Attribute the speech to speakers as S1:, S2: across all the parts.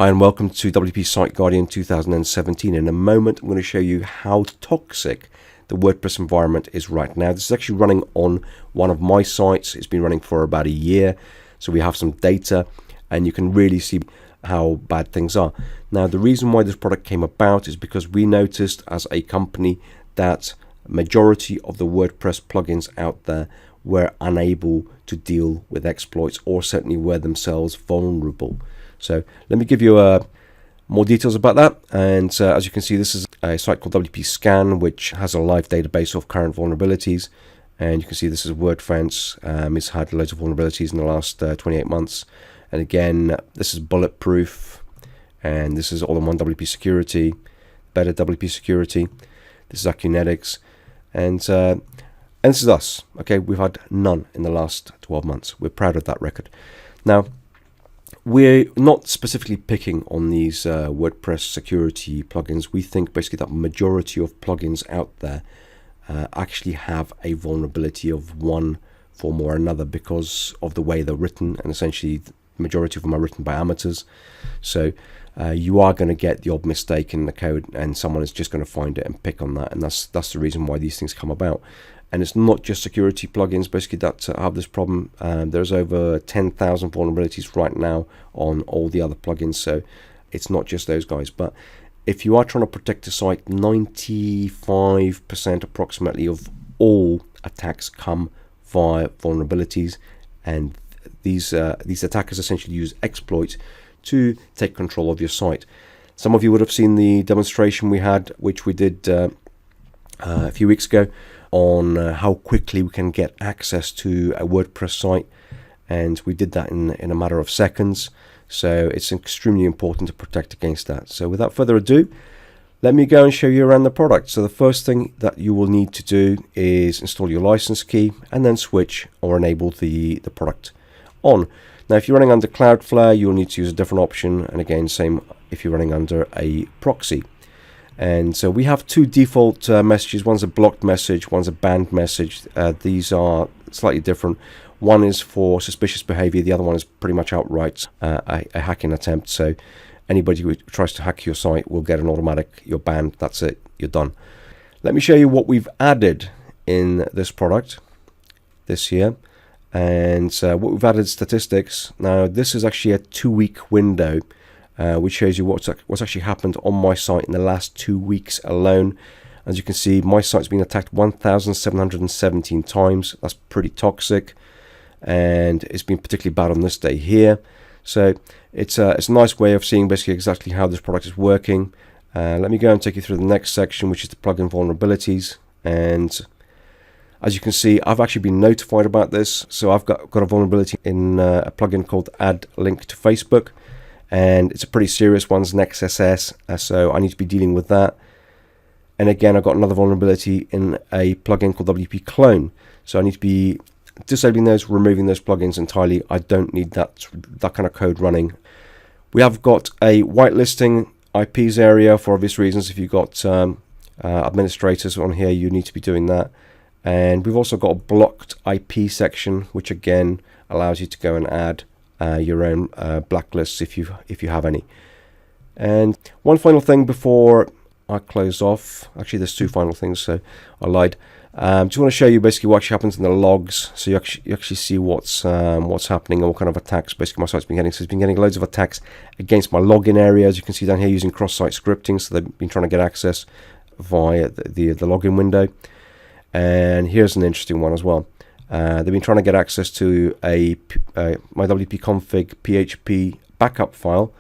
S1: Hi and welcome to WP Site Guardian 2017. In a moment I'm going to show you how toxic the WordPress environment is right now. This is actually running on one of my sites. It's been running for about a year, so we have some data and you can really see how bad things are. Now the reason why this product came about is because we noticed as a company that majority of the WordPress plugins out there were unable to deal with exploits, or certainly were themselves vulnerable. So let me give you more details about that. And as you can see, this is a site called WP Scan, which has a live database of current vulnerabilities. And you can see this is WordPress. It's had loads of vulnerabilities in the last 28 months. And again, this is bulletproof. And this is all-in-one WP Security, better WP Security. This is Acunetics. And this is us. Okay, we've had none in the last 12 months. We're proud of that record. Now, we're not specifically picking on these WordPress security plugins. We think basically that majority of plugins out there actually have a vulnerability of one form or another because of the way they're written, and essentially the majority of them are written by amateurs. So you are going to get the odd mistake in the code, and someone is just going to find it and pick on that, and that's the reason why these things come about. And it's not just security plugins basically that have this problem. There's over 10,000 vulnerabilities right now on all the other plugins, so it's not just those guys. But if you are trying to protect a site, 95% approximately of all attacks come via vulnerabilities, and these attackers essentially use exploits to take control of your site. Some of you would have seen the demonstration we had, which we did a few weeks ago, on how quickly we can get access to a WordPress site, and we did that in a matter of seconds. So it's extremely important to protect against that. So without further ado, let me go and show you around the product. So the first thing that you will need to do is install your license key and then switch or enable the product on. Now if you're running under Cloudflare, you'll need to use a different option, and again same if you're running under a proxy. And so we have two default messages. One's a blocked message, one's a banned message. These are slightly different. One is for suspicious behavior, the other one is pretty much outright a hacking attempt. So anybody who tries to hack your site will get an automatic, you're banned, that's it, you're done. Let me show you what we've added in this product this year. And what we've added statistics. Now this is actually a 2-week window, which shows you what's actually happened on my site in the last 2 weeks alone. As you can see, my site's been attacked 1,717 times. That's pretty toxic, and it's been particularly bad on this day here. So it's a nice way of seeing basically exactly how this product is working. Let me go and take you through the next section, which is the plugin vulnerabilities. And as you can see, I've actually been notified about this. So I've got a vulnerability in a plugin called Add Link to Facebook. And it's a pretty serious one, NextSS, so I need to be dealing with that. And again, I've got another vulnerability in a plugin called WP Clone, so I need to be disabling those, removing those plugins entirely. I don't need that kind of code running. We have got a whitelisting IPs area for obvious reasons. If you've got administrators on here, you need to be doing that. And we've also got a blocked IP section, which again allows you to go and add your own blacklists if you have any. And one final thing before I close off, actually there's two final things, so I lied. Just want to show you basically what actually happens in the logs, so you actually see what's happening and what kind of attacks basically my site's been getting. So it's been getting loads of attacks against my login area, as you can see down here, using cross-site scripting. So they've been trying to get access via the login window. And here's an interesting one as well. They've been trying to get access to my WP config PHP backup file,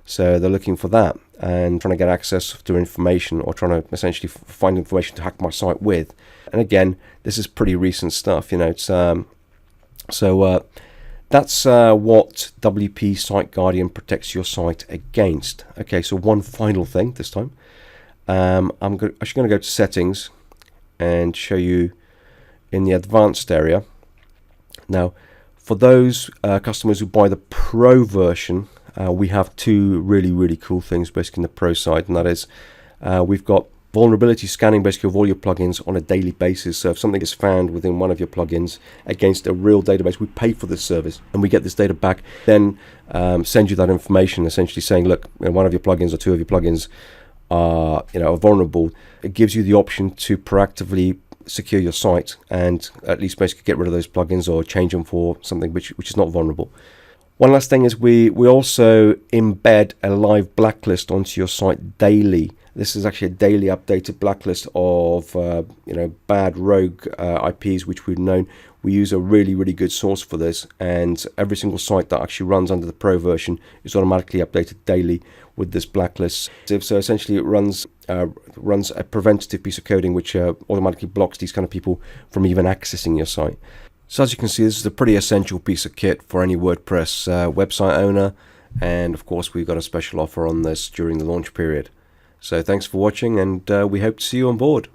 S1: so they're looking for that and trying to get access to information, or trying to essentially find information to hack my site with. And again, this is pretty recent stuff, you know. It's that's what WP Site Guardian protects your site against. Okay, so one final thing this time. I'm actually going to go to settings and show you in the advanced area. Now for those customers who buy the pro version, we have two really cool things basically in the pro side, and that is we've got vulnerability scanning basically of all your plugins on a daily basis. So if something is found within one of your plugins against a real database, we pay for this service and we get this data back, then send you that information, essentially saying, look, one of your plugins or two of your plugins are vulnerable. It gives you the option to proactively secure your site and at least basically get rid of those plugins or change them for something which is not vulnerable. One last thing is we also embed a live blacklist onto your site daily. This is actually a daily updated blacklist of bad rogue IPs which we've known. We use a really good source for this, and every single site that actually runs under the Pro version is automatically updated daily with this blacklist. So essentially it runs a preventative piece of coding which automatically blocks these kind of people from even accessing your site. So as you can see, this is a pretty essential piece of kit for any WordPress website owner, and of course we've got a special offer on this during the launch period. So thanks for watching, and we hope to see you on board.